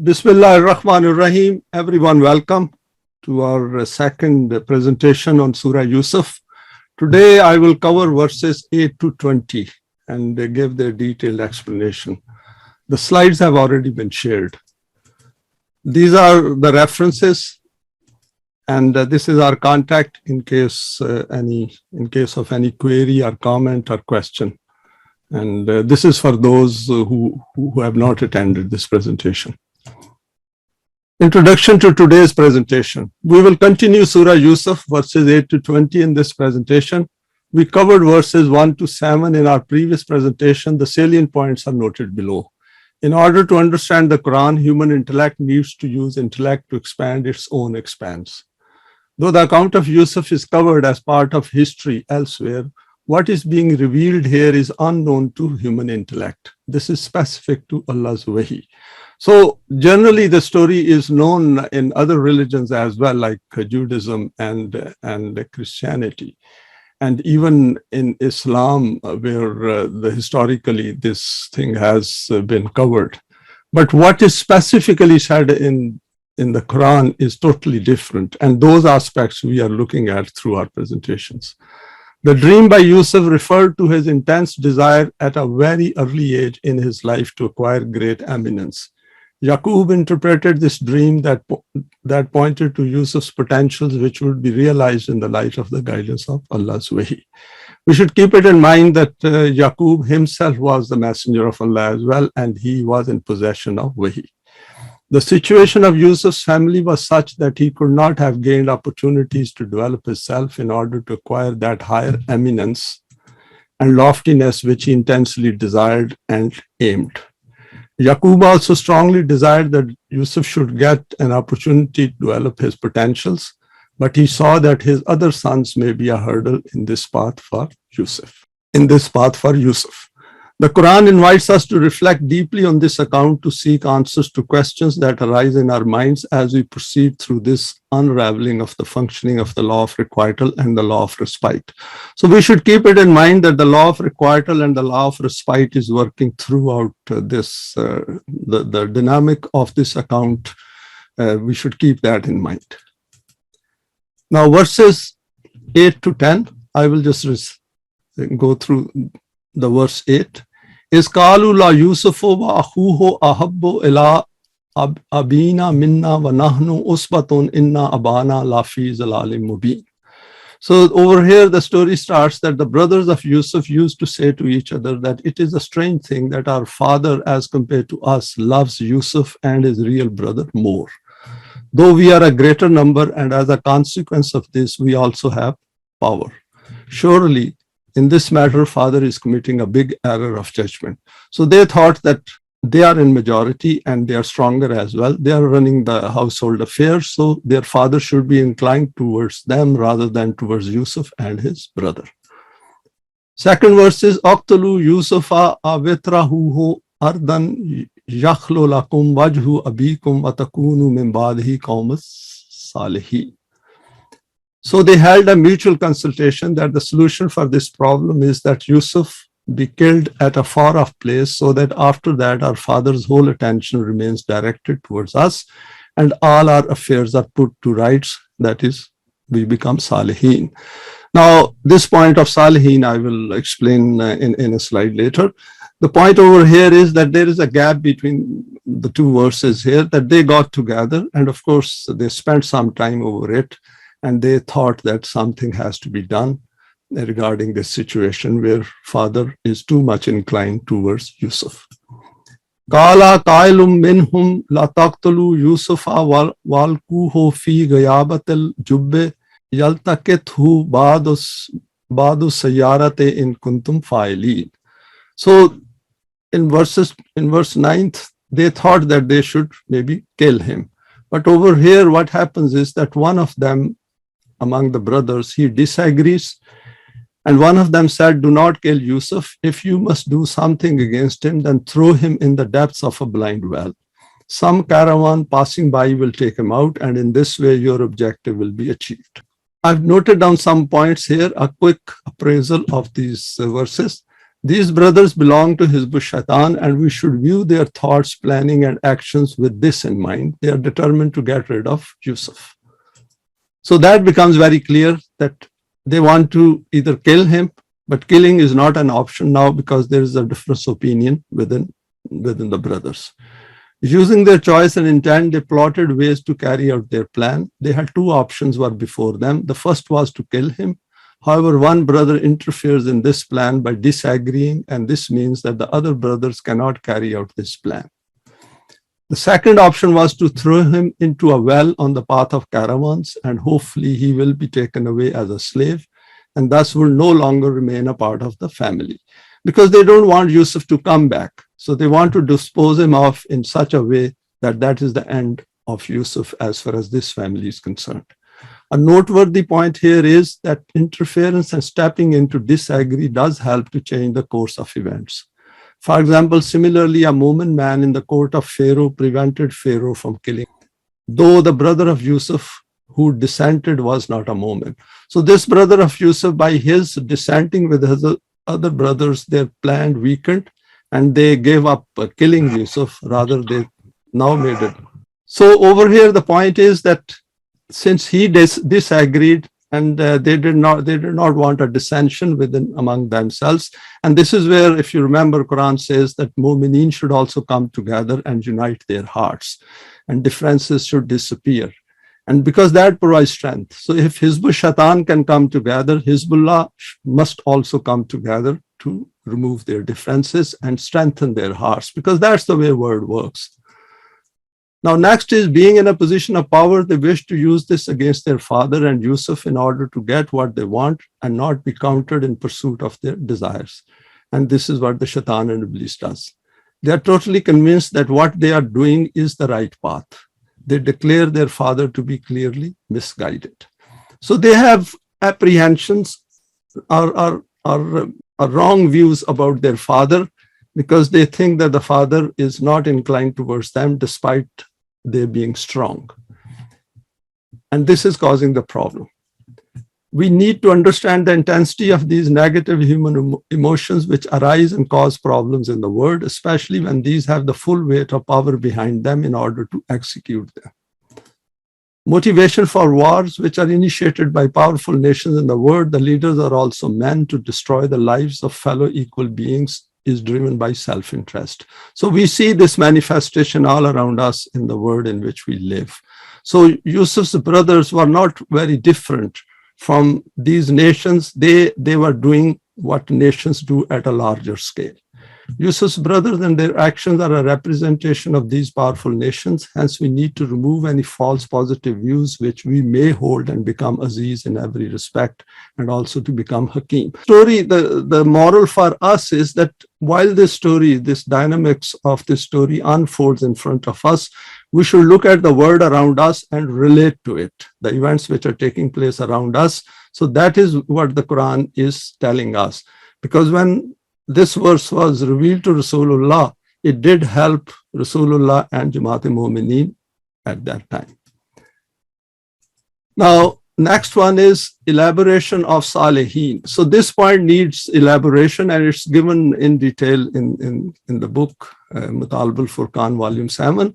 Bismillah ar-Rahman ar-Rahim. Everyone, welcome to our second presentation on Surah Yusuf. Today, I will cover verses 8 to 20 and give their detailed explanation. The slides have already been shared. These are the references, and this is our contact in case of any query or comment or question. And this is for those who have not attended this presentation. Introduction to today's presentation. We will continue Surah Yusuf, verses 8 to 20 in this presentation. We covered verses 1 to 7 in our previous presentation. The salient points are noted below. In order to understand the Quran, human intellect needs to use intellect to expand its own expanse. Though the account of Yusuf is covered as part of history elsewhere, what is being revealed here is unknown to human intellect. This is specific to Allah's Wahi. So generally the story is known in other religions as well, like Judaism and Christianity. And even in Islam, where historically this thing has been covered. But what is specifically said in the Quran is totally different. And those aspects we are looking at through our presentations. The dream by Yusuf referred to his intense desire at a very early age in his life to acquire great eminence. Yaqub interpreted this dream that pointed to Yusuf's potentials, which would be realized in the light of the guidance of Allah's Wahi. We should keep it in mind that Yaqub himself was the messenger of Allah as well, and he was in possession of Wahi. The situation of Yusuf's family was such that he could not have gained opportunities to develop himself in order to acquire that higher eminence and loftiness which he intensely desired and aimed. Yaqub also strongly desired that Yusuf should get an opportunity to develop his potentials, but he saw that his other sons may be a hurdle in this path for Yusuf. The Quran invites us to reflect deeply on this account to seek answers to questions that arise in our minds as we proceed through this unraveling of the functioning of the law of requital and the law of respite. So we should keep it in mind that the law of requital and the law of respite is working throughout this, the dynamic of this account. We should keep that in mind. Now verses 8 to 10, I will just go through the verse 8 is qalu la yusufu wa akhuhu ahabbu ila abina minna wa nahnu usbatun inna abana la fi zalalin mubin. So over here the story starts that the brothers of Yusuf used to say to each other that it is a strange thing that our father as compared to us loves Yusuf and his real brother more. Though we are a greater number and as a consequence of this we also have power. Surely in this matter, father is committing a big error of judgment. So they thought that they are in majority and they are stronger as well. They are running the household affairs, so their father should be inclined towards them rather than towards Yusuf and his brother. Second verse is, Aqtulu Yusufa avitrahuhu ardan yakhlu lakum wajhu abikum wa takunu min ba'dihi qawmas salihin. So they held a mutual consultation that the solution for this problem is that Yusuf be killed at a far off place so that after that our father's whole attention remains directed towards us and all our affairs are put to rights, that is, we become Salihin. Now, this point of Salihin I will explain in a slide later. The point over here is that there is a gap between the two verses here, that they got together and of course they spent some time over it. And they thought that something has to be done regarding this situation where father is too much inclined towards Yusuf. Qala qailum minhum la taqtulu Yusufa walquhu fi ghayabatil jubbe yaltaqithu ba'du sayyarati in kuntum fa'ilin. So in verse 9th, they thought that they should maybe kill him. But over here, what happens is that one of them among the brothers, he disagrees. And one of them said, do not kill Yusuf. If you must do something against him, then throw him in the depths of a blind well. Some caravan passing by will take him out, and in this way your objective will be achieved. I've noted down some points here, a quick appraisal of these verses. These brothers belong to Hizb Shaitan, and we should view their thoughts, planning, and actions with this in mind. They are determined to get rid of Yusuf. So that becomes very clear that they want to either kill him, but killing is not an option now because there is a difference of opinion within the brothers. Using their choice and intent, they plotted ways to carry out their plan. They had two options were before them. The first was to kill him. However, one brother interferes in this plan by disagreeing, and this means that the other brothers cannot carry out this plan. The second option was to throw him into a well on the path of caravans, and hopefully he will be taken away as a slave, and thus will no longer remain a part of the family. Because they don't want Yusuf to come back. So they want to dispose him off in such a way that that is the end of Yusuf as far as this family is concerned. A noteworthy point here is that interference and stepping in to disagree does help to change the course of events. For example, similarly, a Mu'min man in the court of Pharaoh prevented Pharaoh from killing, though the brother of Yusuf who dissented was not a Mu'min. So this brother of Yusuf, by his dissenting with his other brothers, their plan weakened and they gave up killing Yusuf, rather they now made it. So over here, the point is that since he disagreed and they did not want a dissension within among themselves. And this is where, if you remember, Quran says that Mu'mineen should also come together and unite their hearts and differences should disappear. And because that provides strength. So if Hizb Shaitan can come together, Hizbullah must also come together to remove their differences and strengthen their hearts, because that's the way word works. Now, next is being in a position of power. They wish to use this against their father and Yusuf in order to get what they want and not be countered in pursuit of their desires. And this is what the Shaitan and Iblis does. They are totally convinced that what they are doing is the right path. They declare their father to be clearly misguided. So they have apprehensions or wrong views about their father because they think that the father is not inclined towards them despite they being strong. And this is causing the problem. We need to understand the intensity of these negative human emotions which arise and cause problems in the world, especially when these have the full weight of power behind them in order to execute them. Motivation for wars which are initiated by powerful nations in the world, the leaders are also men to destroy the lives of fellow equal beings, is driven by self-interest. So we see this manifestation all around us in the world in which we live. So Yusuf's brothers were not very different from these nations. They were doing what nations do at a larger scale. Yusuf's brothers and their actions are a representation of these powerful nations. Hence, we need to remove any false positive views which we may hold and become Aziz in every respect, and also to become Hakim. The moral for us is that while this dynamics of this story unfolds in front of us, we should look at the world around us and relate to it, the events which are taking place around us. So that is what the Quran is telling us. Because when this verse was revealed to Rasulullah, it did help Rasulullah and Jamaat-e-Mu'mineen at that time. Now, next one is elaboration of Salihin. So this point needs elaboration, and it's given in detail in the book, Mutalab al-Furqan, volume 7.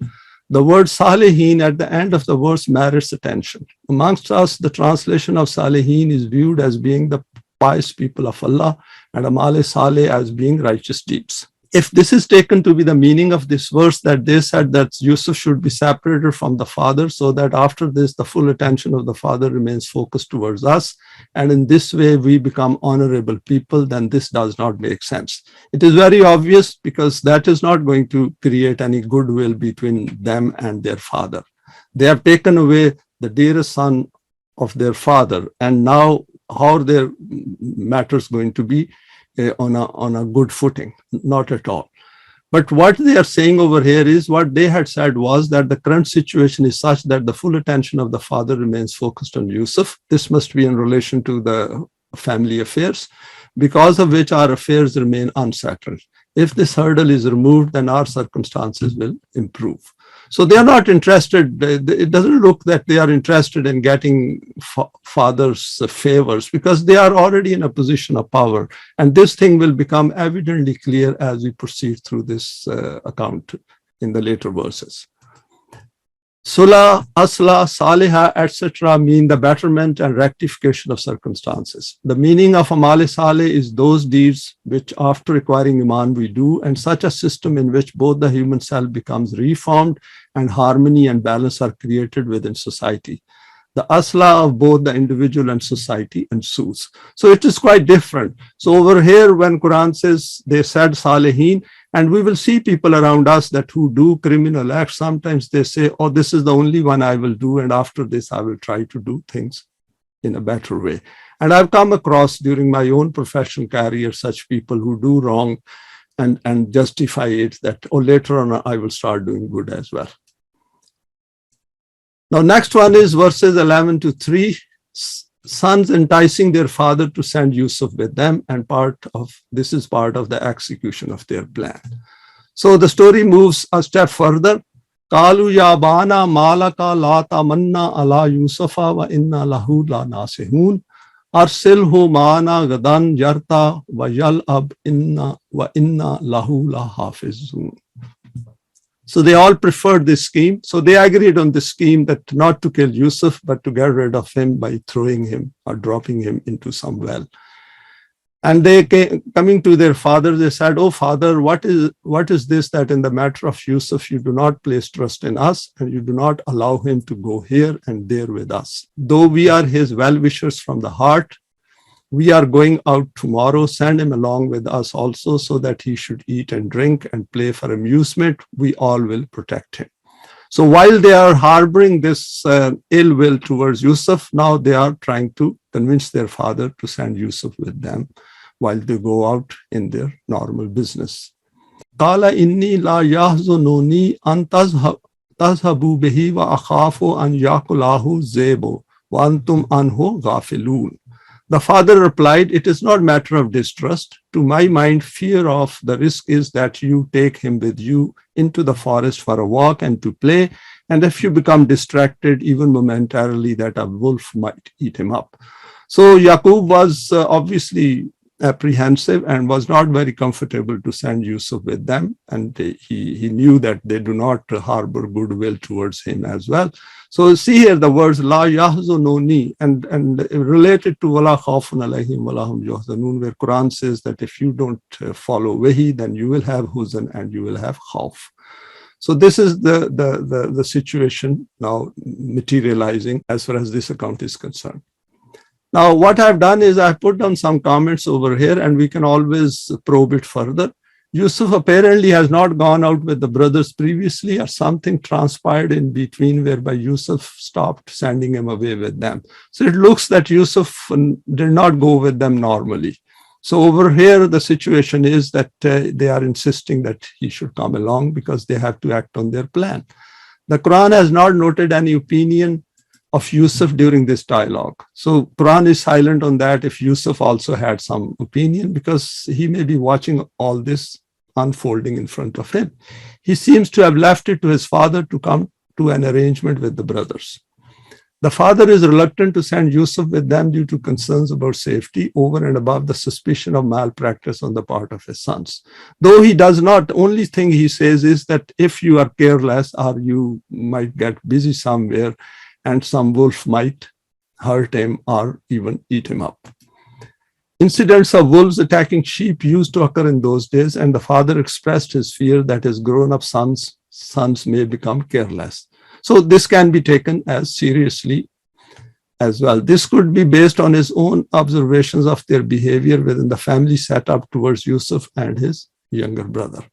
The word Salihin at the end of the verse merits attention. Amongst us, the translation of Salihin is viewed as being the pious people of Allah, and Amal Saleh as being righteous deeds. If this is taken to be the meaning of this verse, that they said that Yusuf should be separated from the father so that after this, the full attention of the father remains focused towards us, and in this way we become honorable people, then this does not make sense. It is very obvious because that is not going to create any goodwill between them and their father. They have taken away the dearest son of their father, and now how are their matters going to be on a good footing? Not at all. But what they are saying over here is what they had said was that the current situation is such that the full attention of the father remains focused on Yusuf. This must be in relation to the family affairs, because of which our affairs remain unsettled. If this hurdle is removed, then our circumstances will improve. So they are not interested. It doesn't look that they are interested in getting father's favors, because they are already in a position of power. And this thing will become evidently clear as we proceed through this account in the later verses. Sulah, Asla, Saliha, etc. mean the betterment and rectification of circumstances. The meaning of Amal Saleh is those deeds which after acquiring Iman we do, and such a system in which both the human self becomes reformed and harmony and balance are created within society. The Asla of both the individual and society ensues. So it is quite different. So over here, when Quran says they said Salihin, and we will see people around us that who do criminal acts, sometimes they say, oh, this is the only one I will do, and after this I will try to do things in a better way. And I've come across during my own professional career such people who do wrong and justify it that, oh, later on I will start doing good as well. Now, next one is verses 11 to 3. Sons enticing their father to send Yusuf with them, and this is part of the execution of their plan. So the story moves a step further. Kalu ya bana malaka la tamanna ala Yusufa wa inna lahu la nasihun. Arsilhu maana gadan yarta wa yal'ab inna lahu la hafizun. So they all preferred this scheme. So they agreed on this scheme that not to kill Yusuf, but to get rid of him by throwing him or dropping him into some well. And they coming to their father, they said, oh, father, what is this that in the matter of Yusuf, you do not place trust in us and you do not allow him to go here and there with us. Though we are his well-wishers from the heart, we are going out tomorrow, send him along with us also so that he should eat and drink and play for amusement. We all will protect him. So while they are harboring this ill will towards Yusuf, now they are trying to convince their father to send Yusuf with them while they go out in their normal business. Qala inni la yahzununi an tazhabu bihi wa akhafu an yakulahu zebo wa antum anhu ghafilun. The father replied, it is not a matter of distrust. To my mind, fear of the risk is that you take him with you into the forest for a walk and to play. And if you become distracted, even momentarily, that a wolf might eat him up. So Yaqub was obviously apprehensive and was not very comfortable to send Yusuf with them. And he knew that they do not harbor goodwill towards him as well. So see here the words la yahzununi and related to wala khawfun alayhim wala hum yahzanun, where Quran says that if you don't follow Wahi, then you will have huzn and you will have khawf. So this is the situation now materializing as far as this account is concerned. Now what I've done is I've put down some comments over here and we can always probe it further. Yusuf apparently has not gone out with the brothers previously, or something transpired in between whereby Yusuf stopped sending him away with them. So it looks that Yusuf did not go with them normally. So over here, the situation is that they are insisting that he should come along because they have to act on their plan. The Quran has not noted any opinion of Yusuf during this dialogue. So Quran is silent on that if Yusuf also had some opinion, because he may be watching all this unfolding in front of him. He seems to have left it to his father to come to an arrangement with the brothers. The father is reluctant to send Yusuf with them due to concerns about safety over and above the suspicion of malpractice on the part of his sons. Though he does not, the only thing he says is that if you are careless or you might get busy somewhere, and some wolf might hurt him or even eat him up. Incidents of wolves attacking sheep used to occur in those days, and the father expressed his fear that his grown-up sons may become careless. So this can be taken as seriously as well. This could be based on his own observations of their behavior within the family setup towards Yusuf and his younger brother.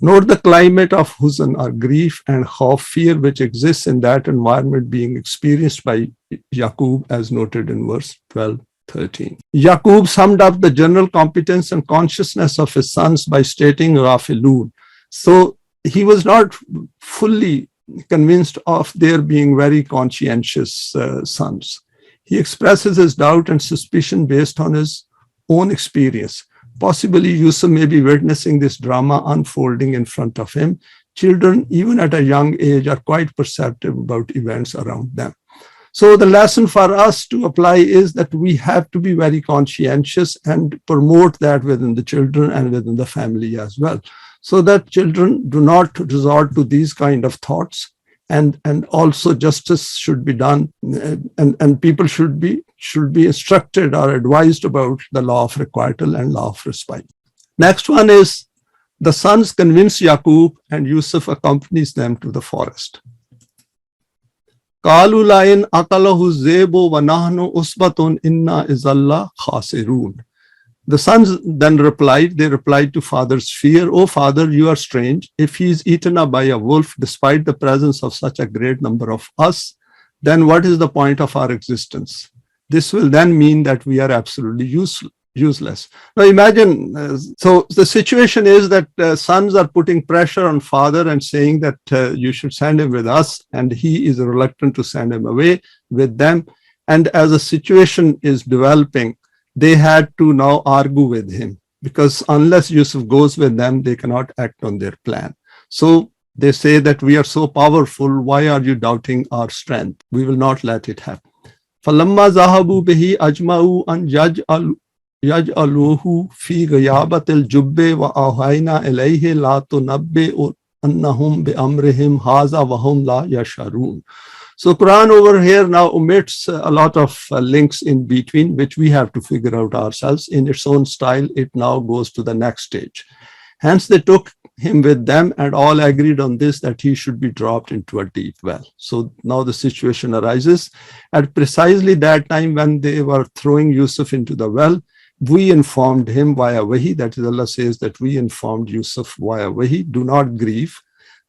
Note the climate of huzn or grief and khawf, fear, which exists in that environment being experienced by Yaqub as noted in verse 12-13. Yaqub summed up the general competence and consciousness of his sons by stating Ghafilun. So he was not fully convinced of their being very conscientious sons. He expresses his doubt and suspicion based on his own experience. Possibly Yusuf may be witnessing this drama unfolding in front of him, children, even at a young age, are quite perceptive about events around them. So the lesson for us to apply is that we have to be very conscientious and promote that within the children and within the family as well, so that children do not resort to these kind of thoughts. And also justice should be done, and people should be instructed or advised about the law of requital and law of respite. Next one is the sons convince Yaqub, and Yusuf accompanies them to the forest. قالوا لئن أكله الذئب ونحن عصبة إنا إذا لخاسرون. The sons then replied to father's fear, "O father, you are strange. If he is eaten up by a wolf, despite the presence of such a great number of us, then what is the point of our existence? This will then mean that we are absolutely useless." Now imagine, so the situation is that sons are putting pressure on father and saying that you should send him with us, and he is reluctant to send him away with them. And as the situation is developing, they had to now argue with him, because unless Yusuf goes with them, they cannot act on their plan. So they say that we are so powerful, why are you doubting our strength? We will not let it happen. فَلَمَّا ذَهَبُوا بِهِ أَجْمَعُوا أَنْ يَجْعَلُوهُ فِي غِيَابَةِ الْجُبِّ وَأَوْحَيْنَا إِلَيْهِ لَا تُنَبِّئُنَّهُمْ بِأَمْرِهِمْ هَذَا وَهُمْ لَا يَشْعُرُونَ. So Quran over here now omits a lot of links in between, which we have to figure out ourselves. In its own style, it now goes to the next stage. Hence, they took him with them and all agreed on this, that he should be dropped into a deep well. So now the situation arises. At precisely that time when they were throwing Yusuf into the well, we informed him via Wahi, that is, Allah says that we informed Yusuf via Wahi, do not grieve,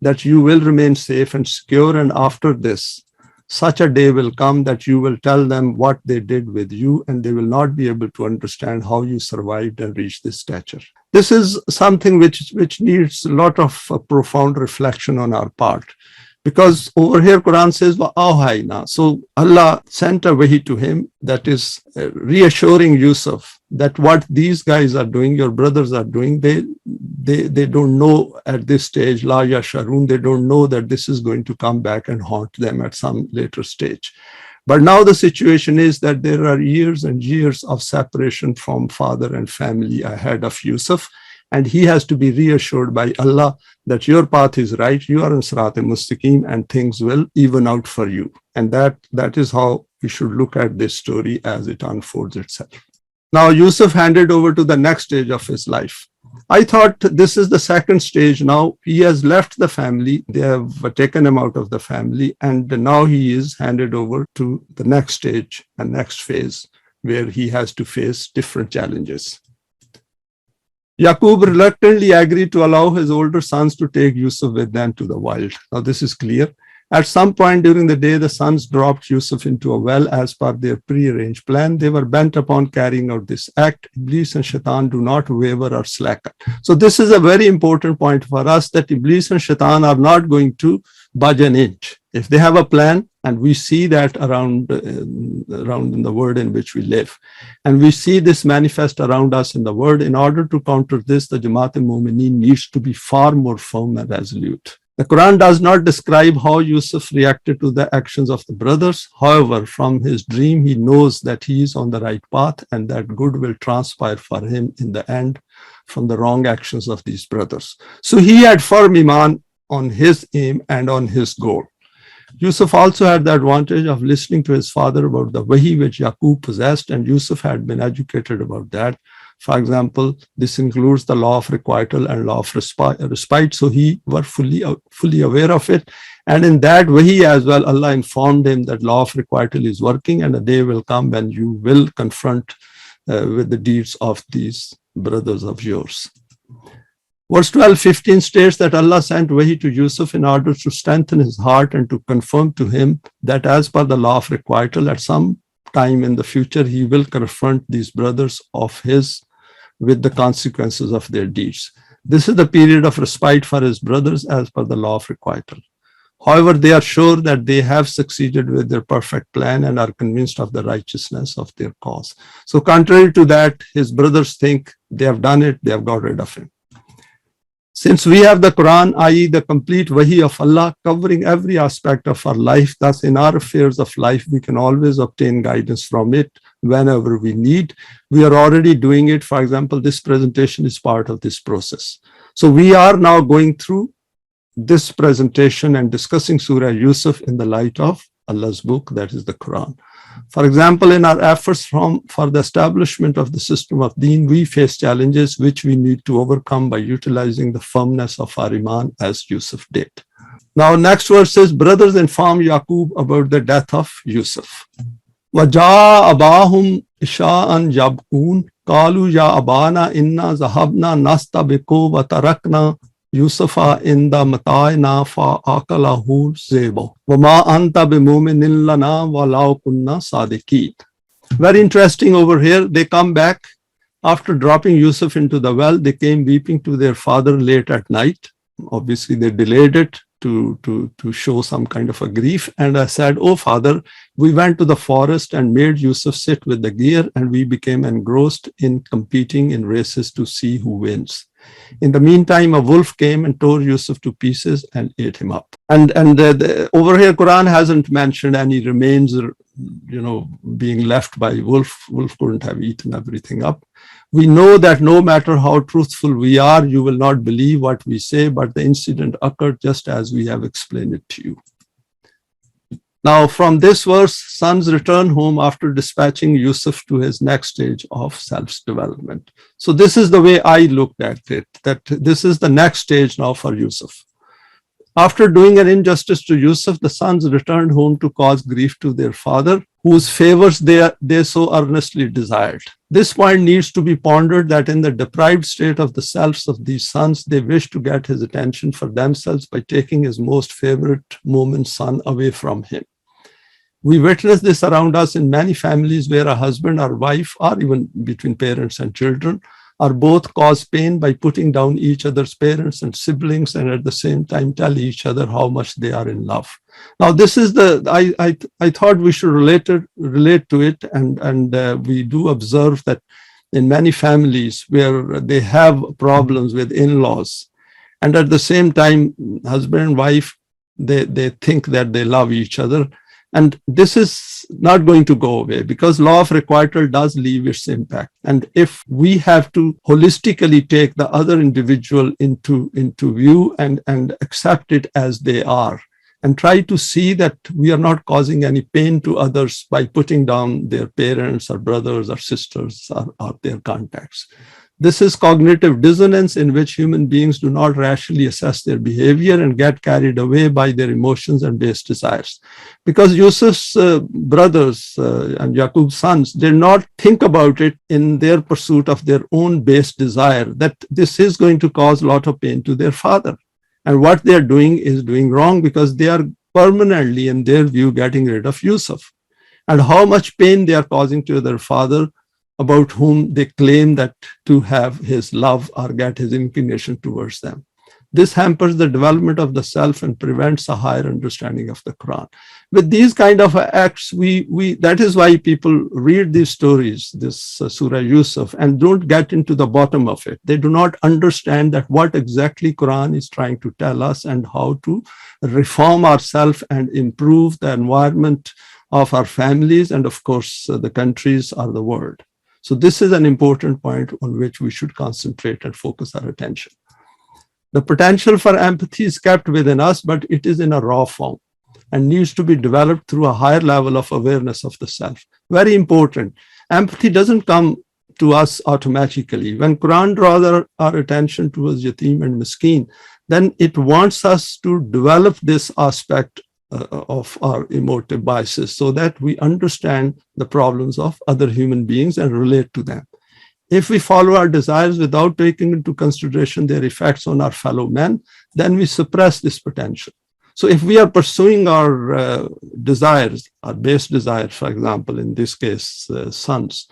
that you will remain safe and secure, and after this, such a day will come that you will tell them what they did with you, and they will not be able to understand how you survived and reached this stature. This is something which needs a lot of profound reflection on our part, because over here Quran says, "Wa'awhayna." So Allah sent a wahi to him, that is reassuring Yusuf that what these guys are doing, your brothers are doing, they don't know at this stage, la yasharun, they don't know that this is going to come back and haunt them at some later stage. But now the situation is that there are years and years of separation from father and family ahead of Yusuf, and he has to be reassured by Allah that your path is right, you are on Sirat al-Mustaqim, and things will even out for you. And that is how we should look at this story as it unfolds itself. Now Yusuf handed over to the next stage of his life. I thought this is the second stage now. He has left the family. They have taken him out of the family, and now he is handed over to the next stage and next phase, where he has to face different challenges. Yaqub reluctantly agreed to allow his older sons to take Yusuf with them to the wild. Now this is clear. At some point during the day, the sons dropped Yusuf into a well as per their prearranged plan. They were bent upon carrying out this act. Iblis and Shaitan do not waver or slacken. So this is a very important point for us, that Iblis and Shaitan are not going to budge an inch. If they have a plan, and we see that around in the world in which we live, and we see this manifest around us in the world, in order to counter this, the Jamaat-e-Mu'mineen needs to be far more firm and resolute. The Quran does not describe how Yusuf reacted to the actions of the brothers. However, from his dream, he knows that he is on the right path and that good will transpire for him in the end from the wrong actions of these brothers. So he had firm iman on his aim and on his goal. Yusuf also had the advantage of listening to his father about the Wahi which Yaqub possessed, and Yusuf had been educated about that. For example, this includes the law of requital and law of respite. So he was fully aware of it. And in that Wahi as well, Allah informed him that law of requital is working, and a day will come when you will confront with the deeds of these brothers of yours. Verse 12-15 states that Allah sent Wahi to Yusuf in order to strengthen his heart and to confirm to him that as per the law of requital, at some time in the future, he will confront these brothers of his with the consequences of their deeds. This is the period of respite for his brothers as per the law of requital. However, they are sure that they have succeeded with their perfect plan and are convinced of the righteousness of their cause. So contrary to that, his brothers think they have done it, they have got rid of him. Since we have the Quran, i.e. the complete Wahi of Allah, covering every aspect of our life, thus in our affairs of life, we can always obtain guidance from it whenever we need. We are already doing it. For example, this presentation is part of this process. So we are now going through this presentation and discussing Surah Yusuf in the light of Allah's book, that is the Quran. For example, in our efforts for the establishment of the system of Deen, we face challenges which we need to overcome by utilizing the firmness of our Iman as Yusuf did. Now, next verse says, brothers inform Yaqub about the death of Yusuf. وَجَاءَ أَبَاهُمْ إِشَاءً يَبْكُونَ قَالُوا يَا أَبَانَا إِنَّا ذَهَبْنَا نَسْتَبِقُ وَتَرَكْنَا يُوسُفَ عِنْدَ مَتَاعِنَا فَأَكَلَهُ الذِّئْبُ وَمَا أَنْتَ بِمُؤْمِنٍ لَنَا وَلَوْ كُنَّا صَادِقِينَ. Very interesting over here. They come back after dropping Yusuf into the well. They came weeping to their father late at night. Obviously, they delayed it to show some kind of a grief. And I said, oh, father, we went to the forest and made Yusuf sit with the deer, and we became engrossed in competing in races to see who wins. In the meantime, a wolf came and tore Yusuf to pieces and ate him up. And over here, Quran hasn't mentioned any remains, being left by wolf. Wolf couldn't have eaten everything up. We know that no matter how truthful we are, you will not believe what we say, but the incident occurred just as we have explained it to you. Now, from this verse, sons return home after dispatching Yusuf to his next stage of self-development. So this is the way I looked at it, that this is the next stage now for Yusuf. After doing an injustice to Yusuf, the sons returned home to cause grief to their father, whose favors they so earnestly desired. This point needs to be pondered, that in the deprived state of the selves of these sons, they wish to get his attention for themselves by taking his most favorite moment son away from him. We witness this around us in many families where a husband or wife, or even between parents and children, are both cause pain by putting down each other's parents and siblings, and at the same time tell each other how much they are in love. Now, this is I thought we should relate to it, and we do observe that in many families where they have problems with in-laws, and at the same time, husband and wife, they think that they love each other. And this is not going to go away, because law of requital does leave its impact. And if we have to holistically take the other individual into view and accept it as they are, and try to see that we are not causing any pain to others by putting down their parents or brothers or sisters or their contacts. This is cognitive dissonance, in which human beings do not rationally assess their behavior and get carried away by their emotions and base desires. Because Yusuf's brothers and Yaqub's sons did not think about it in their pursuit of their own base desire, that this is going to cause a lot of pain to their father. And what they are doing is doing wrong, because they are permanently, in their view, getting rid of Yusuf. And how much pain they are causing to their father, about whom they claim that to have his love or get his inclination towards them. This hampers the development of the self and prevents a higher understanding of the Quran. With these kind of acts, that is why people read these stories, this Surah Yusuf, and don't get into the bottom of it. They do not understand that what exactly Quran is trying to tell us and how to reform ourselves and improve the environment of our families and, of course, the countries or the world. So this is an important point on which we should concentrate and focus our attention. The potential for empathy is kept within us, but it is in a raw form and needs to be developed through a higher level of awareness of the self. Very important. Empathy doesn't come to us automatically. When Quran draws our attention towards yatim and miskin, then it wants us to develop this aspect of our emotive biases so that we understand the problems of other human beings and relate to them. If we follow our desires without taking into consideration their effects on our fellow men, then we suppress this potential. So if we are pursuing our desires, our base desires, for example, in this case, sons,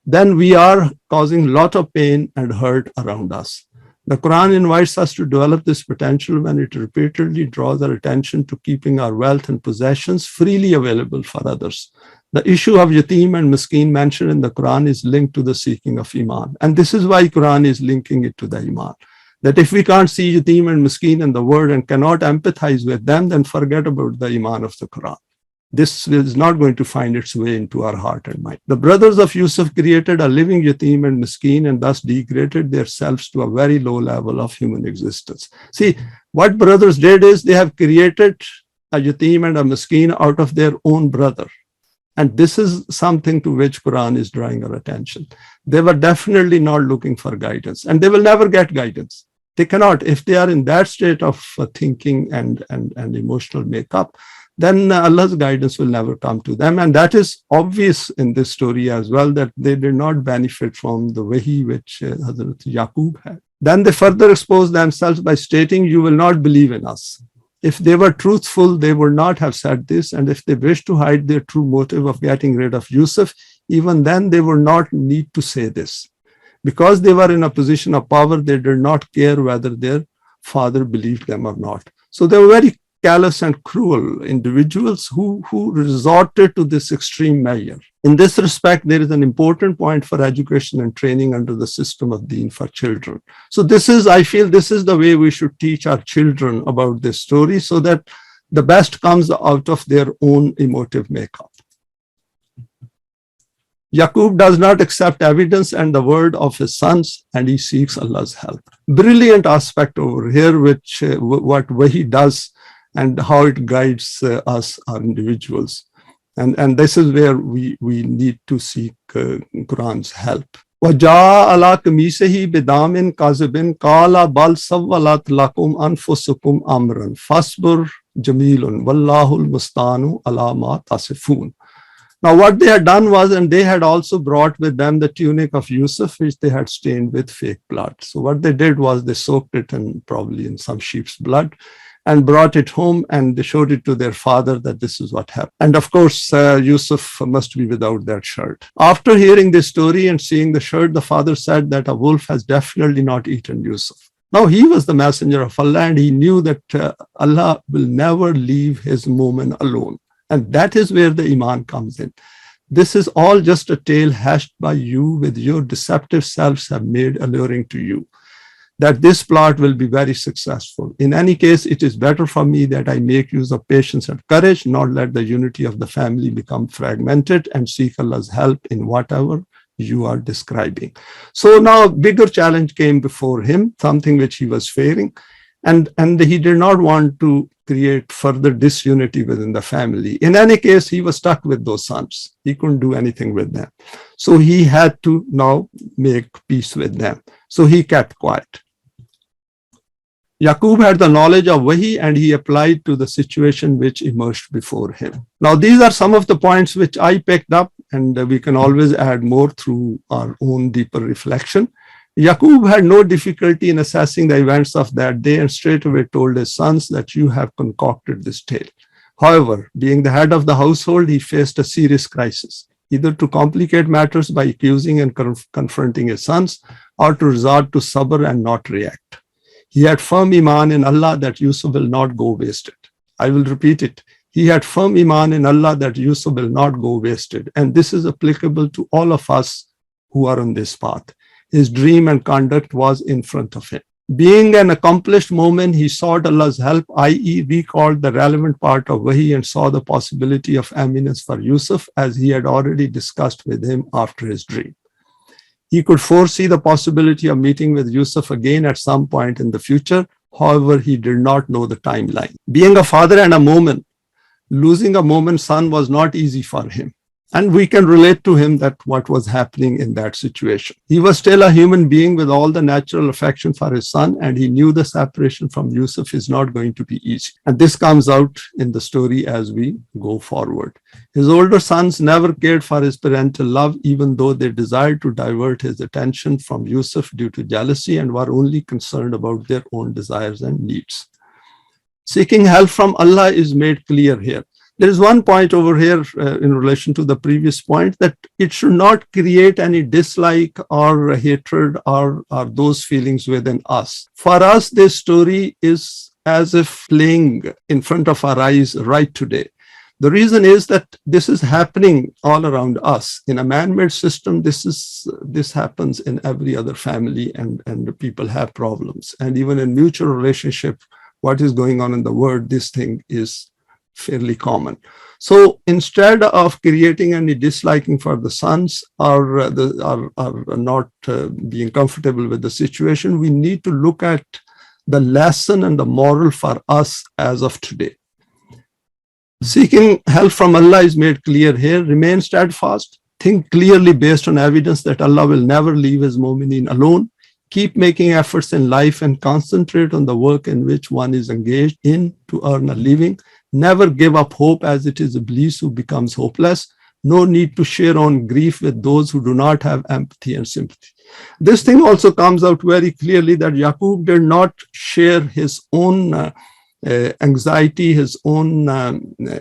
then we are causing a lot of pain and hurt around us. The Quran invites us to develop this potential when it repeatedly draws our attention to keeping our wealth and possessions freely available for others. The issue of yatim and miskin mentioned in the Quran is linked to the seeking of Iman. And this is why Quran is linking it to the Iman. That if we can't see yatim and miskin in the world and cannot empathize with them, then forget about the iman of the Quran. This is not going to find its way into our heart and mind. The brothers of Yusuf created a living yatim and miskin and thus degraded themselves to a very low level of human existence. See, what brothers did is they have created a yatim and a miskin out of their own brother. And this is something to which Quran is drawing our attention. They were definitely not looking for guidance, and they will never get guidance. They cannot. If they are in that state of thinking and emotional makeup, then Allah's guidance will never come to them. And that is obvious in this story as well, that they did not benefit from the Wahi which Hazrat Yaqub had. Then they further exposed themselves by stating, you will not believe in us. If they were truthful, they would not have said this. And if they wished to hide their true motive of getting rid of Yusuf, even then they would not need to say this. Because they were in a position of power, they did not care whether their father believed them or not. So they were very callous and cruel individuals who resorted to this extreme measure. In this respect, there is an important point for education and training under the system of Deen for children. So this is, I feel, this is the way we should teach our children about this story, so that the best comes out of their own emotive makeup. Yaqub does not accept evidence and the word of his sons, and he seeks Allah's help. Brilliant aspect over here, which what Wahi does and how it guides us, our individuals. And this is where we need to seek Quran's help. وَجَاءَ عَلَىٰ قَمِيصِهِ بِدَامٍ كَاذِبٍ قَالَ بَلْ سَوَّلَتْ لَكُمْ أَنفُسُكُمْ أَمْرًا فَاصْبِرْ جَمِيلٌ وَاللَّهُ الْمُسْتَعَانُ عَلَىٰ مَا تَصِفُونَ. Now what they had done was, and they had also brought with them the tunic of Yusuf, which they had stained with fake blood. So what they did was they soaked it probably in some sheep's blood, and brought it home, and they showed it to their father that this is what happened. And of course, Yusuf must be without that shirt. After hearing this story and seeing the shirt, the father said that a wolf has definitely not eaten Yusuf. Now he was the messenger of Allah, and he knew that Allah will never leave his moment alone. And that is where the iman comes in. This is all just a tale hashed by you with your deceptive selves have made alluring to you, that this plot will be very successful. In any case, it is better for me that I make use of patience and courage, not let the unity of the family become fragmented, and seek Allah's help in whatever you are describing. So now a bigger challenge came before him, something which he was fearing, and he did not want to create further disunity within the family. In any case, he was stuck with those sons. He couldn't do anything with them. So he had to now make peace with them. So he kept quiet. Yaqub had the knowledge of Wahi, and he applied to the situation which emerged before him. Now, these are some of the points which I picked up, and we can always add more through our own deeper reflection. Yaqub had no difficulty in assessing the events of that day, and straight away told his sons that you have concocted this tale. However, being the head of the household, he faced a serious crisis, either to complicate matters by accusing and confronting his sons, or to resort to sabr and not react. He had firm iman in Allah that Yusuf will not go wasted. I will repeat it. He had firm iman in Allah that Yusuf will not go wasted. And this is applicable to all of us who are on this path. His dream and conduct was in front of him. Being an accomplished moment, he sought Allah's help, i.e. recalled the relevant part of Wahi and saw the possibility of eminence for Yusuf, as he had already discussed with him after his dream. He could foresee the possibility of meeting with Yusuf again at some point in the future. However, he did not know the timeline. Being a father and a moment, losing a moment's son was not easy for him. And we can relate to him that what was happening in that situation. He was still a human being with all the natural affection for his son, and he knew the separation from Yusuf is not going to be easy. And this comes out in the story as we go forward. His older sons never cared for his parental love, even though they desired to divert his attention from Yusuf due to jealousy, and were only concerned about their own desires and needs. Seeking help from Allah is made clear here. There is one point over here in relation to the previous point, that it should not create any dislike or hatred or those feelings within us. For us, this story is as if playing in front of our eyes right today. The reason is that this is happening all around us. In a man-made system, this happens in every other family, and people have problems. And even in mutual relationship, what is going on in the world, this thing is fairly common. So instead of creating any disliking for the sons or not being comfortable with the situation, we need to look at the lesson and the moral for us as of today. Seeking help from Allah is made clear here. Remain steadfast. Think clearly based on evidence that Allah will never leave His mu'mineen alone. Keep making efforts in life and concentrate on the work in which one is engaged in to earn a living. Never give up hope, as it is Iblis who becomes hopeless. No need to share on grief with those who do not have empathy and sympathy. This thing also comes out very clearly that Yaqub did not share his own anxiety, his own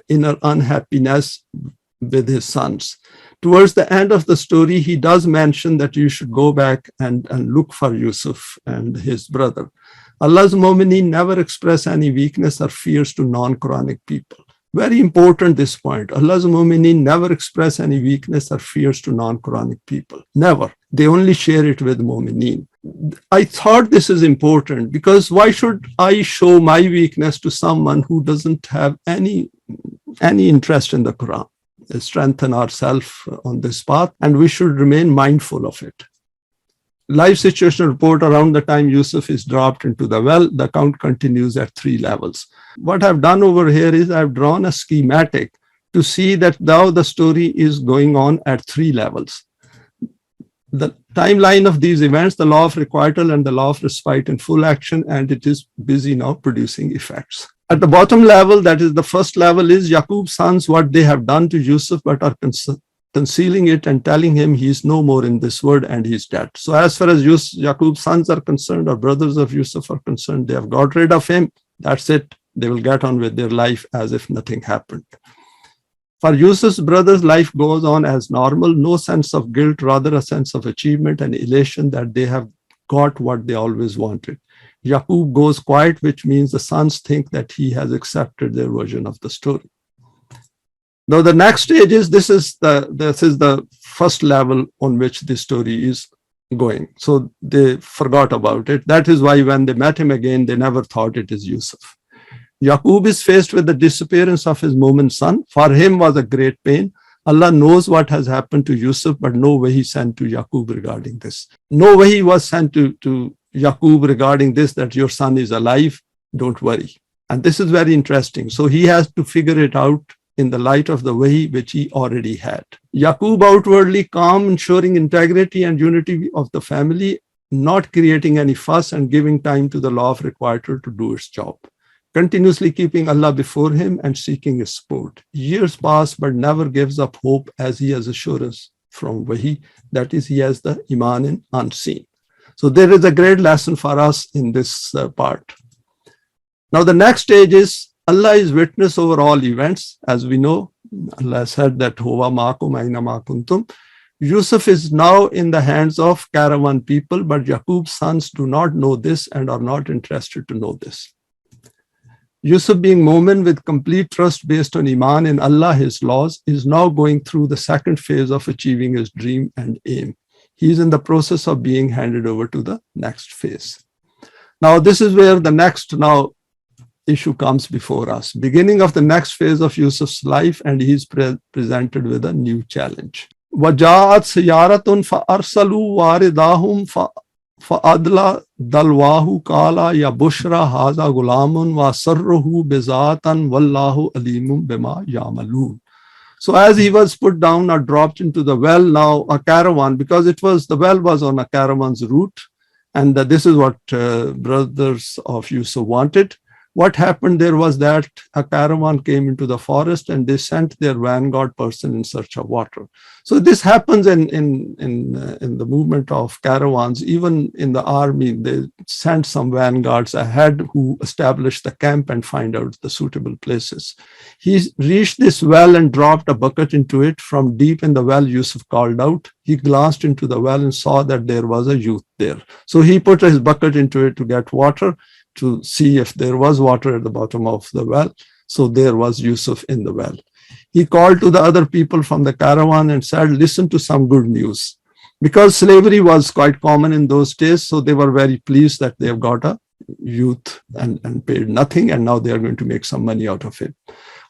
inner unhappiness with his sons. Towards the end of the story, he does mention that you should go back and look for Yusuf and his brother. Allah's mu'mineen never express any weakness or fears to non-Quranic people. Very important, this point. Allah's mu'mineen never express any weakness or fears to non-Quranic people. Never. They only share it with mu'mineen. I thought this is important because why should I show my weakness to someone who doesn't have any interest in the Quran? Strengthen ourselves on this path, and we should remain mindful of it. Life situation report around the time Yusuf is dropped into the well, the account continues at 3 levels. What I've done over here is I've drawn a schematic to see that now the story is going on at 3 levels. The timeline of these events, the law of requital and the law of respite in full action, and it is busy now producing effects. At the bottom level, that is the first level, is Yaqub's sons, what they have done to Yusuf, but are concealing it and telling him he is no more in this world and he's dead. So as far as Yaqub's sons are concerned, or brothers of Yusuf are concerned, they have got rid of him. That's it. They will get on with their life as if nothing happened. For Yusuf's brothers, life goes on as normal, no sense of guilt, rather a sense of achievement and elation that they have got what they always wanted. Yaqub goes quiet, which means the sons think that he has accepted their version of the story. Now, the next stage is this is the first level on which the story is going. So they forgot about it. That is why when they met him again, they never thought it is Yusuf. Yaqub is faced with the disappearance of his Mu'min son. For him was a great pain. Allah knows what has happened to Yusuf, but no Wahi sent to Yaqub regarding this. No Wahi was sent to Yaqub regarding this, that your son is alive, don't worry. And this is very interesting. So he has to figure it out in the light of the Wahi which he already had. Yaqub outwardly calm, ensuring integrity and unity of the family, not creating any fuss and giving time to the law of requital to do its job. Continuously keeping Allah before him and seeking his support. Years pass, but never gives up hope, as he has assurance from Wahi, that is, he has the Iman in unseen. So there is a great lesson for us in this part. Now the next stage is Allah is witness over all events. As we know, Allah said that Huwa ma'akum aina ma kuntum. Yusuf is now in the hands of caravan people, but Yaqub's sons do not know this and are not interested to know this. Yusuf, being Mu'min with complete trust based on Iman in Allah, his laws, is now going through the second phase of achieving his dream and aim. He is in the process of being handed over to the next phase. Now, this is where the next issue comes before us. Beginning of the next phase of Yusuf's life, and he is presented with a new challenge. وَجَاءَتْ سِيَارَةٌ فَأَرْسَلُوا وَارِدَاهُمْ فَأَدْلَى دَلْوَاهُ قَالَ يَا بُشْرَى هَذَا غُلَامٌ وَأَسَرُّهُ بِذَاتًا وَاللَّهُ عَلِيمٌ بِمَا يَعْمَلُونَ. So as he was put down or dropped into the well, now a caravan, because the well was on a caravan's route, and this is what brothers of Yusuf wanted. What happened there was that a caravan came into the forest and they sent their vanguard person in search of water. So this happens in the movement of caravans. Even in the army, they send some vanguards ahead who establish the camp and find out the suitable places. He reached this well and dropped a bucket into it. From deep in the well, Yusuf called out. He glanced into the well and saw that there was a youth there. So he put his bucket into it to get water, to see if there was water at the bottom of the well. So there was Yusuf in the well. he called to the other people from the caravan and said, listen to some good news. Because slavery was quite common in those days, so they were very pleased that they have got a youth and paid nothing, and now they are going to make some money out of it.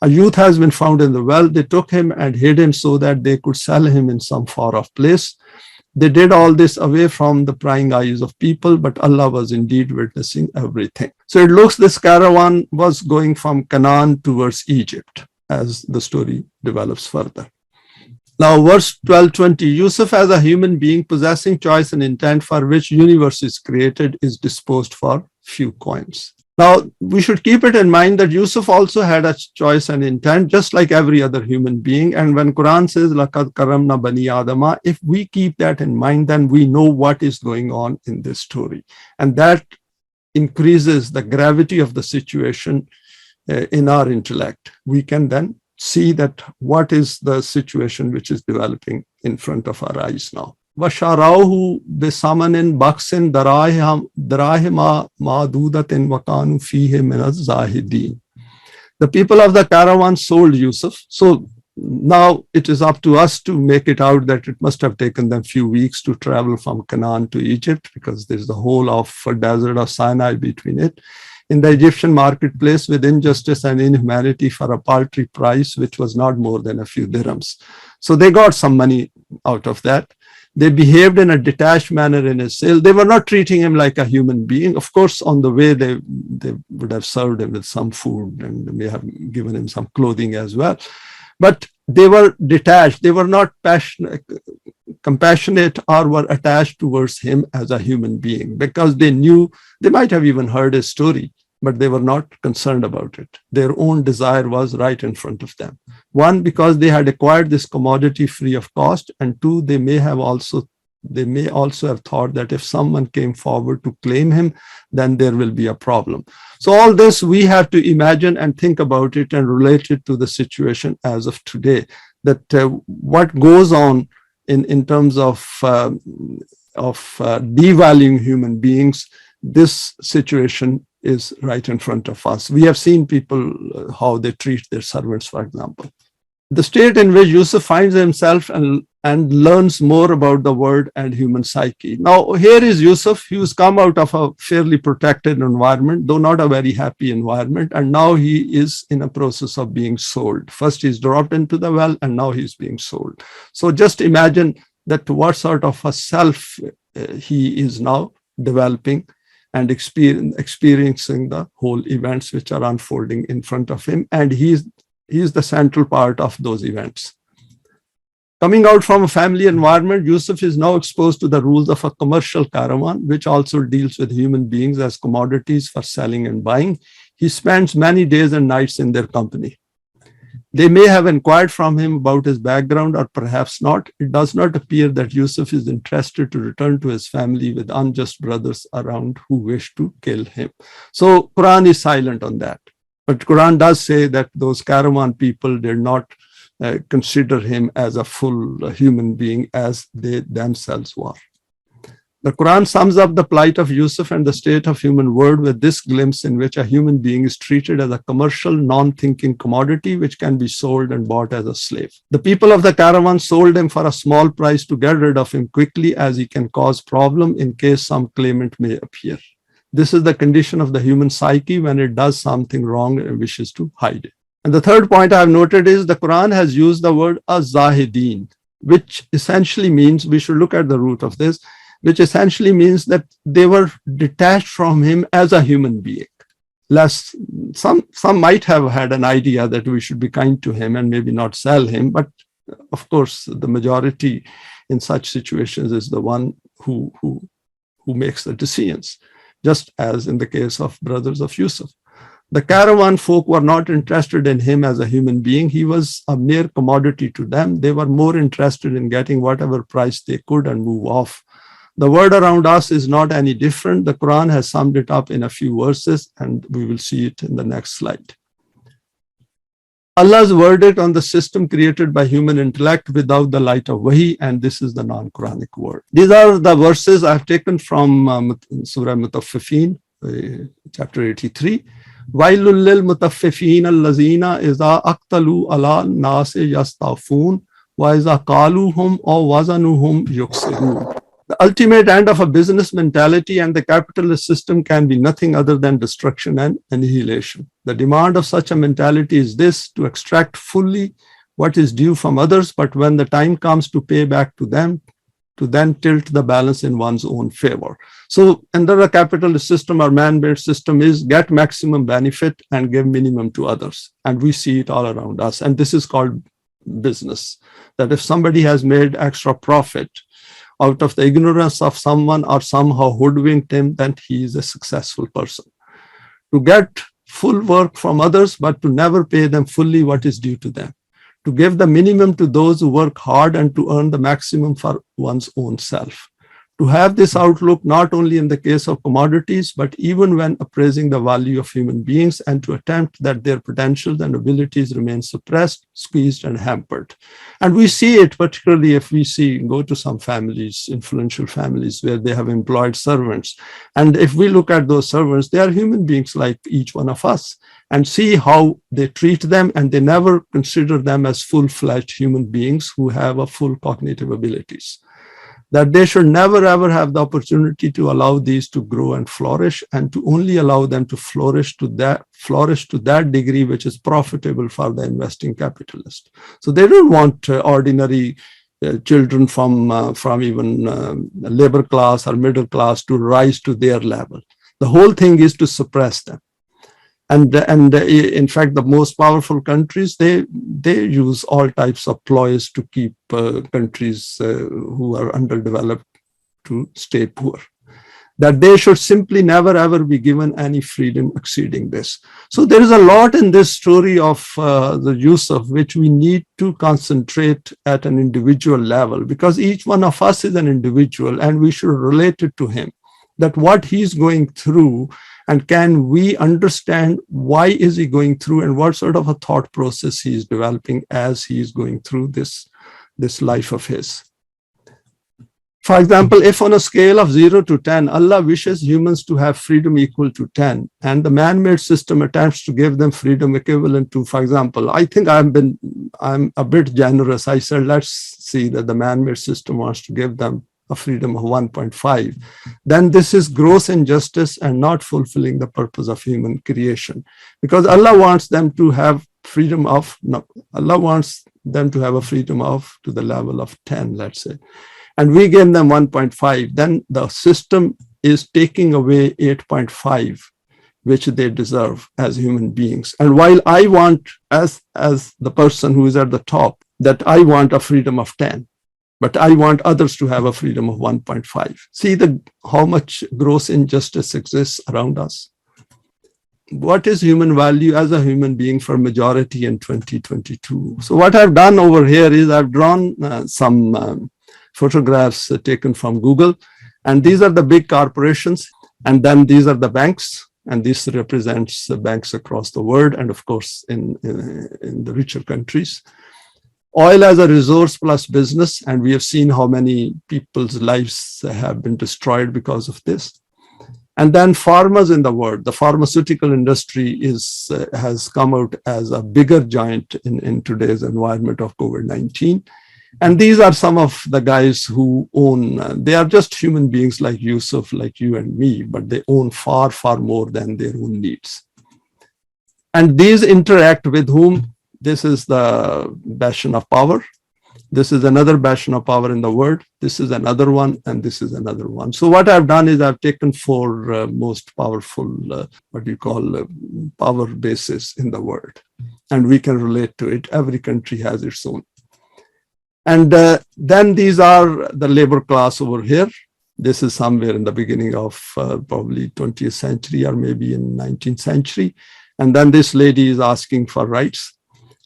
A youth has been found in the well. They took him and hid him so that they could sell him in some far-off place. They did all this away from the prying eyes of people, but Allah was indeed witnessing everything. So it looks this caravan was going from Canaan towards Egypt as the story develops further. Now, verse 12-20, Yusuf as a human being possessing choice and intent for which universe is created is disposed for few coins. Now, we should keep it in mind that Yusuf also had a choice and intent, just like every other human being. And when Quran says, "Laqad karamna bani Adama," if we keep that in mind, then we know what is going on in this story. And that increases the gravity of the situation in our intellect. We can then see that what is the situation which is developing in front of our eyes now. وَشَرَوْهُ بِثَمَنٍ بَخْسٍ دَرَاهِمَ مَعْدُودَةٍ وَكَانُوا فِيهِ مِنَ الزَّاهِدِينَ. The people of the caravan sold Yusuf. So now it is up to us to make it out that it must have taken them a few weeks to travel from Canaan to Egypt, because there's the whole of desert of Sinai between it. In the Egyptian marketplace, with injustice and inhumanity for a paltry price, which was not more than a few dirhams. So they got some money out of that. They behaved in a detached manner in his sale. They were not treating him like a human being. Of course, on the way, they would have served him with some food and may have given him some clothing as well. But they were detached. They were not compassionate or were attached towards him as a human being, because they knew, they might have even heard his story, but they were not concerned about it. Their own desire was right in front of them. One, because they had acquired this commodity free of cost, and two, they may also have thought that if someone came forward to claim him, then there will be a problem. So all this we have to imagine and think about it and relate it to the situation as of today, that what goes on in terms of devaluing human beings, this situation is right in front of us. We have seen people, how they treat their servants, for example. The state in which Yusuf finds himself and learns more about the world and human psyche. Now, here is Yusuf, who's come out of a fairly protected environment, though not a very happy environment, and now he is in a process of being sold. First, he's dropped into the well, and now he's being sold. So just imagine that what sort of a self he is now developing and experiencing the whole events which are unfolding in front of him, and he is the central part of those events. Coming out from a family environment, Yusuf is now exposed to the rules of a commercial caravan, which also deals with human beings as commodities for selling and buying. He spends many days and nights in their company. They may have inquired from him about his background, or perhaps not. It does not appear that Yusuf is interested to return to his family with unjust brothers around who wish to kill him. So Quran is silent on that. But Quran does say that those caravan people did not consider him as a full human being as they themselves were. The Quran sums up the plight of Yusuf and the state of human world with this glimpse in which a human being is treated as a commercial, non-thinking commodity which can be sold and bought as a slave. The people of the caravan sold him for a small price to get rid of him quickly, as he can cause problem in case some claimant may appear. This is the condition of the human psyche when it does something wrong and wishes to hide it. And the third point I have noted is the Quran has used the word az-zahidin, which essentially means, we should look at the root of this, which essentially means that they were detached from him as a human being. Some might have had an idea that we should be kind to him and maybe not sell him, but of course the majority in such situations is the one who makes the decisions, just as in the case of brothers of Yusuf. The caravan folk were not interested in him as a human being. He was a mere commodity to them. They were more interested in getting whatever price they could and move off. The word around us is not any different. The Quran has summed it up in a few verses, and we will see it in the next slide. Allah's verdict on the system created by human intellect without the light of Wahi, and this is the non-Quranic world. These are the verses I've taken from Surah Mutaffifin, chapter 83. Wailul lil mutaffifin allazina iza aqtalu ala nasi yastafun wa iza qaluhum aw wazanuhum yuksirun. The ultimate end of a business mentality and the capitalist system can be nothing other than destruction and annihilation. The demand of such a mentality is this: to extract fully what is due from others, but when the time comes to pay back to them, to then tilt the balance in one's own favor. So under a capitalist system or man-made system is get maximum benefit and give minimum to others. And we see it all around us. And this is called business. That if somebody has made extra profit out of the ignorance of someone or somehow hoodwinked him, then he is a successful person. To get full work from others, but to never pay them fully what is due to them. To give the minimum to those who work hard and to earn the maximum for one's own self. To have this outlook not only in the case of commodities, but even when appraising the value of human beings, and to attempt that their potentials and abilities remain suppressed, squeezed, and hampered. And we see it particularly if we go to some families, influential families, where they have employed servants. And if we look at those servants, they are human beings like each one of us, and see how they treat them, and they never consider them as full-fledged human beings who have a full cognitive abilities. That they should never ever have the opportunity to allow these to grow and flourish, and to only allow them to flourish to that degree which is profitable for the investing capitalist. So they don't want ordinary children from even labor class or middle class to rise to their level. The whole thing is to suppress them. And in fact, the most powerful countries, they use all types of ploys to keep countries who are underdeveloped to stay poor. That they should simply never ever be given any freedom exceeding this. So there is a lot in this story of the Yusuf which we need to concentrate at an individual level, because each one of us is an individual and we should relate it to him. That what he's going through, and can we understand why is he going through and what sort of a thought process he is developing as he is going through this life of his. For example, if on a scale of 0 to 10, Allah wishes humans to have freedom equal to 10, and the man-made system attempts to give them freedom equivalent to, for example, I think I'm a bit generous. I said, let's see that the man-made system wants to give them a freedom of 1.5, then this is gross injustice and not fulfilling the purpose of human creation. Because Allah wants them to have freedom of, no, Allah wants them to have a freedom of to the level of 10, let's say. And we give them 1.5, then the system is taking away 8.5, which they deserve as human beings. And while I want, as the person who is at the top, that I want a freedom of 10, but I want others to have a freedom of 1.5. See how much gross injustice exists around us. What is human value as a human being for majority in 2022? So what I've done over here is I've drawn some photographs taken from Google, and these are the big corporations, and then these are the banks, and this represents the banks across the world, and of course in the richer countries. Oil as a resource plus business, and we have seen how many people's lives have been destroyed because of this. And then farmers in the world. The pharmaceutical industry has come out as a bigger giant in today's environment of COVID-19. And these are some of the guys who own, they are just human beings like Yusuf, like you and me, but they own far, far more than their own needs. And these interact with whom? This is the bastion of power. This is another bastion of power in the world. This is another one, and this is another one. So what I've done is I've taken four most powerful, power bases in the world. And we can relate to it. Every country has its own. And then these are the labor class over here. This is somewhere in the beginning of probably 20th century or maybe in 19th century. And then this lady is asking for rights.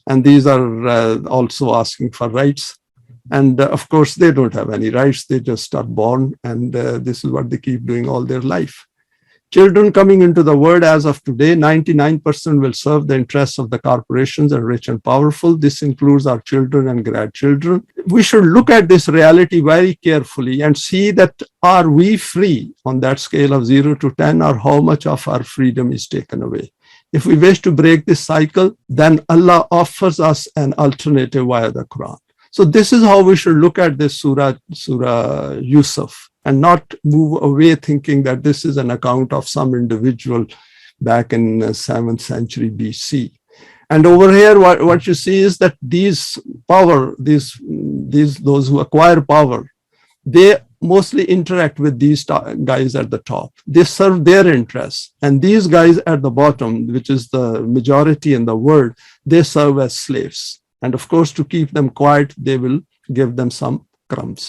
And these are also asking for rights. And of course, they don't have any rights. They just are born. And this is what they keep doing all their life. Children coming into the world as of today, 99% will serve the interests of the corporations and rich and powerful. This includes our children and grandchildren. We should look at this reality very carefully and see that are we free on that scale of 0 to 10, or how much of our freedom is taken away? If we wish to break this cycle, then Allah offers us an alternative via the Quran. So this is how we should look at this Surah Yusuf, and not move away thinking that this is an account of some individual back in 7th century BC. And over here, what you see is that these those who acquire power, they mostly interact with these guys at the top. They serve their interests. And these guys at the bottom, which is the majority in the world, they serve as slaves. And of course, to keep them quiet, they will give them some crumbs.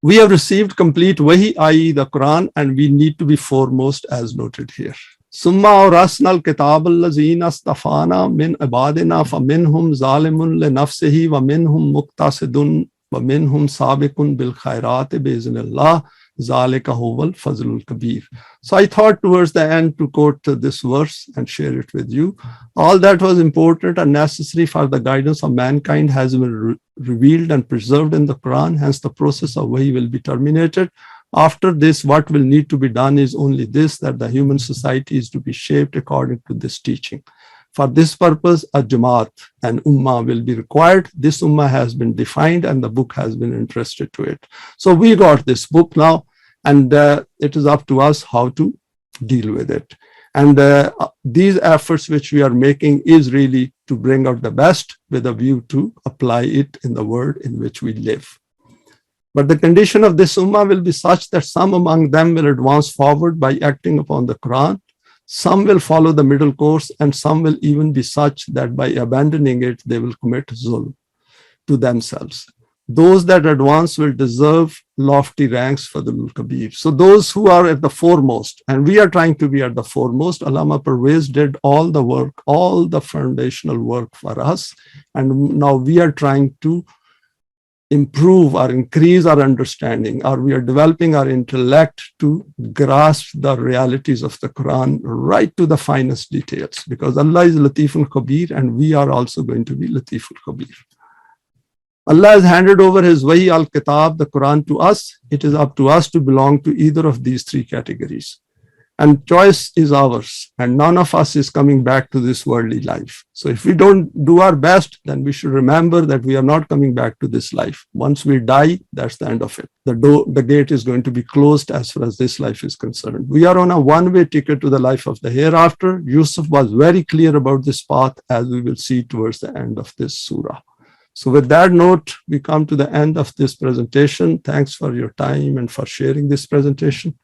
We have received complete Wahi, i.e. the Quran, and we need to be foremost as noted here. Summa awrasna al-kitab allazina astafana min ibadina faminhum zalimun li nafsihi wa minhum muqtasidun wa minhum sabiqun bil khairati biiznillah zalika huwal fazlul kabir. So I thought towards the end to quote this verse and share it with you. All that was important and necessary for the guidance of mankind has been revealed and preserved in the Quran. Hence the process of Wahi will be terminated. After this, what will need to be done is only this, that the human society is to be shaped according to this teaching. For this purpose, a Jamaat and Ummah will be required. This Ummah has been defined and the book has been entrusted to it. So we got this book now, and it is up to us how to deal with it. And these efforts which we are making is really to bring out the best with a view to apply it in the world in which we live. But the condition of this Ummah will be such that some among them will advance forward by acting upon the Quran. Some will follow the middle course, and some will even be such that by abandoning it, they will commit zulm to themselves. Those that advance will deserve lofty ranks for the Kabir. So those who are at the foremost, and we are trying to be at the foremost, Allama Parvez did all the work, all the foundational work for us. And now we are trying to improve or increase our understanding, or we are developing our intellect to grasp the realities of the Quran right to the finest details, because Allah is Latiful Khabir and we are also going to be Latiful Khabir. Allah has handed over His Wahi al-Kitab, the Quran, to us. It is up to us to belong to either of these three categories. And choice is ours, and none of us is coming back to this worldly life. So if we don't do our best, then we should remember that we are not coming back to this life. Once we die, that's the end of it. The gate is going to be closed as far as this life is concerned. We are on a one-way ticket to the life of the hereafter. Yusuf was very clear about this path, as we will see towards the end of this surah. So with that note, we come to the end of this presentation. Thanks for your time and for sharing this presentation.